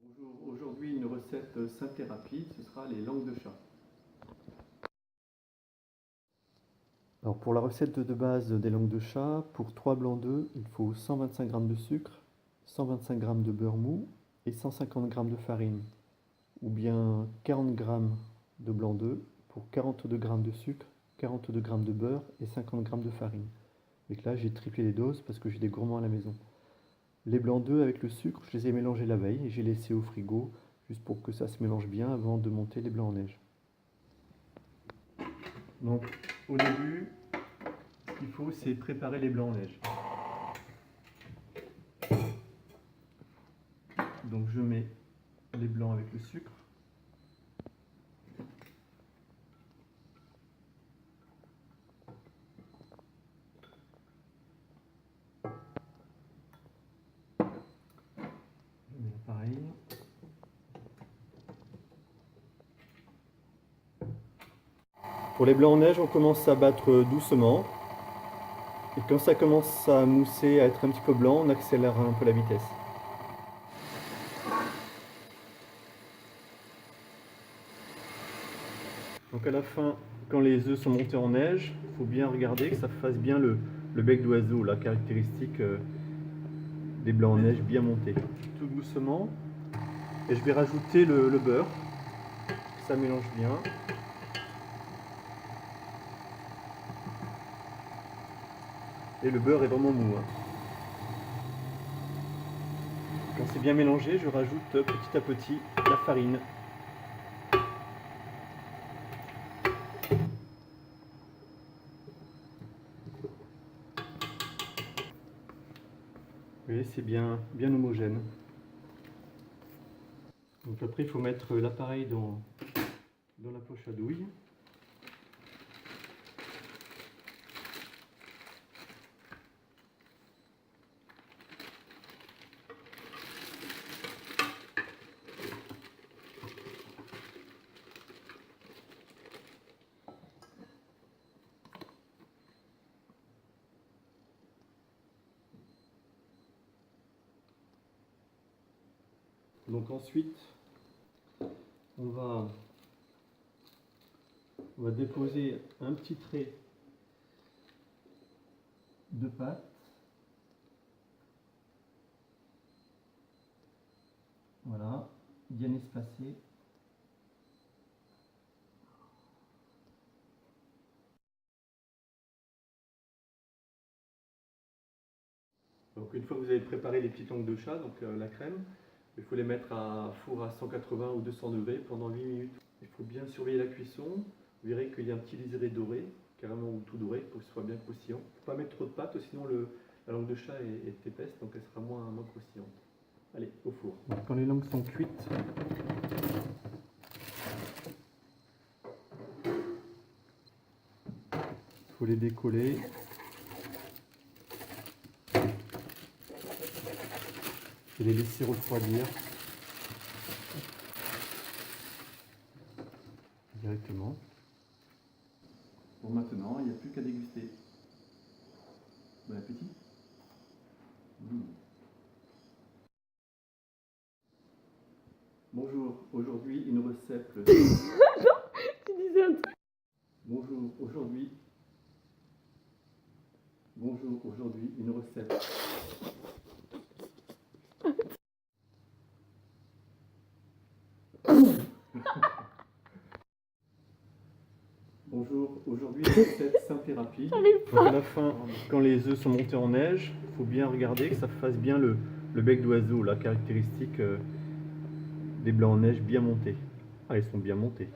Bonjour, aujourd'hui une recette simple et rapide, ce sera les langues de chat. Alors pour la recette de base des langues de chat, pour 3 blancs d'œufs, il faut 125 g de sucre, 125 g de beurre mou et 150 g de farine. Ou bien 40 g de blanc d'œufs pour 42 g de sucre, 42 g de beurre et 50 g de farine. Et là j'ai triplé les doses parce que j'ai des gourmands à la maison. Les blancs d'œufs avec le sucre, je les ai mélangés la veille et j'ai laissé au frigo juste pour que ça se mélange bien avant de monter les blancs en neige. Donc au début, ce qu'il faut c'est préparer les blancs en neige. Donc je mets les blancs avec le sucre. Je mets pareil. Pour les blancs en neige, on commence à battre doucement. Et quand ça commence à mousser, à être un petit peu blanc, on accélère un peu la vitesse. Donc à la fin, quand les œufs sont montés en neige, il faut bien regarder que ça fasse bien le bec d'oiseau, la caractéristique des blancs en neige bien montés. Tout doucement. Et je vais rajouter le beurre. Ça mélange bien. Et le beurre est vraiment mou. Quand c'est bien mélangé, je rajoute petit à petit la farine. Vous voyez, c'est bien homogène. Donc après, il faut mettre l'appareil dans la poche à douille. Donc ensuite, on va déposer un petit trait de pâte. Voilà, bien espacé. Donc une fois que vous avez préparé les petites langues de chat, donc la crème, il faut les mettre à four à 180 ou 200 degrés pendant 8 minutes. Il faut bien surveiller la cuisson. Vous verrez qu'il y a un petit liseré doré, carrément ou tout doré, pour que ce soit bien croustillant. Il ne faut pas mettre trop de pâte, sinon la langue de chat est épaisse, donc elle sera moins croustillante. Allez, au four. Quand les langues sont cuites, il faut les décoller. Et les laisser refroidir directement. Bon, maintenant, il n'y a plus qu'à déguster. Bon appétit. Bonjour, aujourd'hui une recette. Tu disais un truc. Bonjour, aujourd'hui une recette. Bonjour, aujourd'hui une recette simple et rapide. Donc à la fin, quand les œufs sont montés en neige, il faut bien regarder que ça fasse bien le bec d'oiseau, la caractéristique des blancs en neige bien montés. Ah, ils sont bien montés.